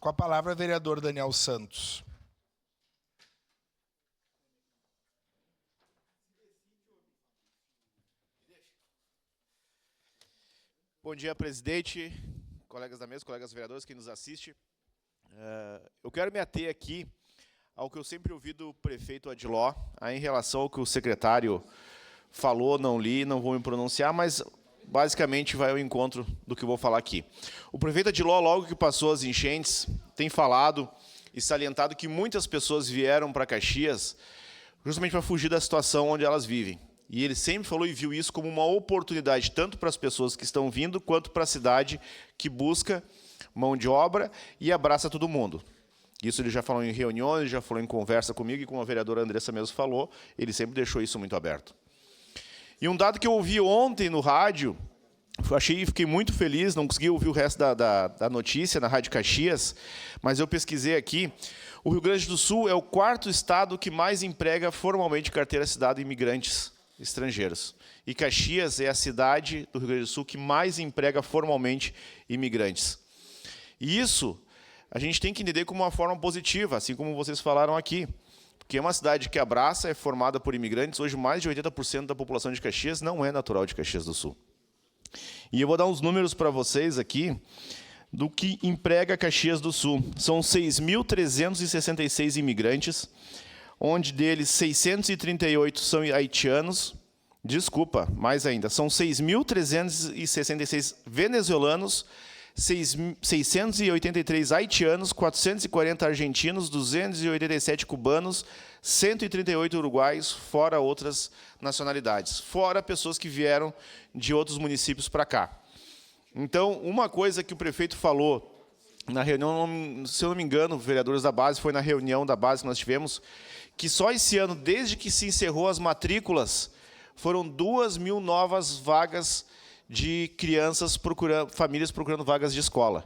Com a palavra, vereador Daniel Santos. Bom dia, presidente, colegas da mesa, colegas vereadores, quem nos assiste. Eu quero me ater aqui ao que eu sempre ouvi do prefeito Adiló, em relação ao que o secretário falou, não li, não vou me pronunciar, mas basicamente vai ao encontro do que eu vou falar aqui. O prefeito Adiló, logo que passou as enchentes, tem falado e salientado que muitas pessoas vieram para Caxias justamente para fugir da situação onde elas vivem. E ele sempre falou e viu isso como uma oportunidade, tanto para as pessoas que estão vindo, quanto para a cidade que busca mão de obra e abraça todo mundo. Isso ele já falou em reuniões, já falou em conversa comigo, e como a vereadora Andressa mesmo falou, ele sempre deixou isso muito aberto. E um dado que eu ouvi ontem no rádio, fiquei muito feliz, não consegui ouvir o resto da notícia na Rádio Caxias, mas eu pesquisei aqui. O Rio Grande do Sul é o 4º estado que mais emprega formalmente carteira assinada imigrantes estrangeiros. E Caxias é a cidade do Rio Grande do Sul que mais emprega formalmente imigrantes. E isso a gente tem que entender como uma forma positiva, assim como vocês falaram aqui. Porque é uma cidade que abraça, é formada por imigrantes. Hoje, mais de 80% da população de Caxias não é natural de Caxias do Sul. E eu vou dar uns números para vocês aqui do que emprega Caxias do Sul. São 6.366 imigrantes, onde deles 638 são haitianos. Desculpa, mais ainda. São 6.366 venezuelanos, 683 haitianos, 440 argentinos, 287 cubanos, 138 uruguaios, fora outras nacionalidades, fora pessoas que vieram de outros municípios para cá. Então, uma coisa que o prefeito falou na reunião, se eu não me engano, vereadores da base, foi na reunião da base que nós tivemos, que só esse ano, desde que se encerrou as matrículas, foram 2.000 novas vagas de crianças famílias procurando vagas de escola.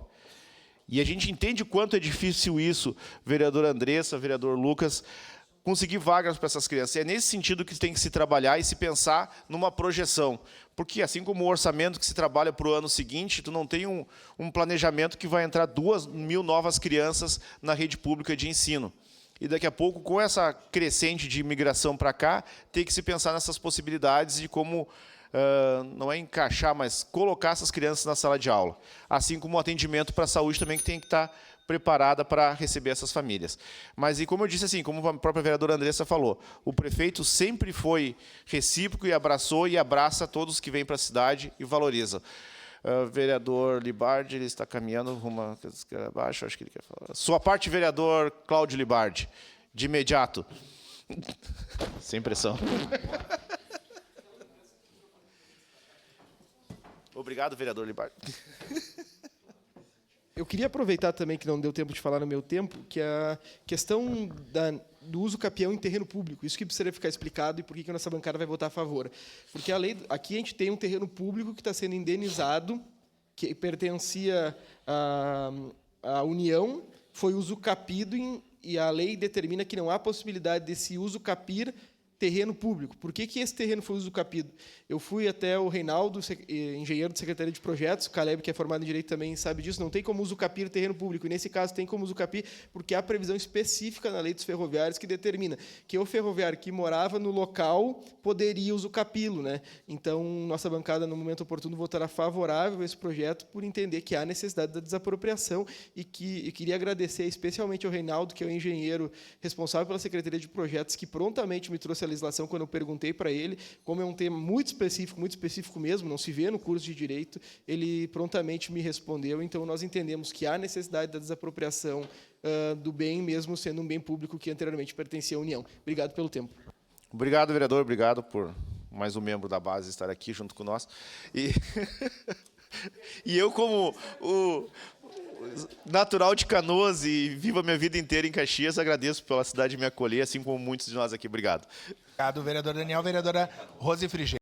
E a gente entende o quanto é difícil isso, vereador Andressa, vereador Lucas, conseguir vagas para essas crianças. É nesse sentido que tem que se trabalhar e se pensar numa projeção. Porque, assim como o orçamento que se trabalha para o ano seguinte, tu não tem um planejamento que vai entrar 2.000 novas crianças na rede pública de ensino. E daqui a pouco, com essa crescente de imigração para cá, tem que se pensar nessas possibilidades de como não é encaixar, mas colocar essas crianças na sala de aula. Assim como o atendimento para a saúde também, que tem que estar preparada para receber essas famílias. Mas, e como eu disse, assim, como a própria vereadora Andressa falou, o prefeito sempre foi recíproco e abraçou e abraça todos que vêm para a cidade e valoriza. Vereador Libardi, ele está caminhando rumo abaixo, acho que ele quer falar. Sua parte, vereador Cláudio Libardi, de imediato. Sem pressão. Obrigado, vereador Libardi. Eu queria aproveitar também, que não deu tempo de falar no meu tempo, que a questão do uso capião em terreno público, isso que precisaria ficar explicado e por que a nossa bancada vai votar a favor. Porque a lei, aqui a gente tem um terreno público que está sendo indenizado, que pertencia à União, foi usucapido e a lei determina que não há possibilidade desse usucapir terreno público. Por que esse terreno foi usucapido? Eu fui até o Reinaldo, engenheiro de Secretaria de Projetos, o Caleb, que é formado em Direito, também sabe disso, não tem como usucapir terreno público, e nesse caso tem como usucapir, porque há previsão específica na lei dos ferroviários que determina que o ferroviário que morava no local poderia usucapí-lo, né? Então, nossa bancada, no momento oportuno, votará favorável a esse projeto por entender que há necessidade da desapropriação e que eu queria agradecer especialmente ao Reinaldo, que é o engenheiro responsável pela Secretaria de Projetos, que prontamente me trouxe a legislação quando eu perguntei para ele, como é um tema muito específico mesmo, não se vê no curso de Direito, ele prontamente me respondeu. Então, nós entendemos que há necessidade da desapropriação do bem, mesmo sendo um bem público que anteriormente pertencia à União. Obrigado pelo tempo. Obrigado, vereador. Obrigado por mais um membro da base estar aqui junto com nós. E eu, como o natural de Canoas e vivo a minha vida inteira em Caxias, agradeço pela cidade me acolher, assim como muitos de nós aqui. Obrigado. Obrigado, vereador Daniel. Vereadora Rose Frigê.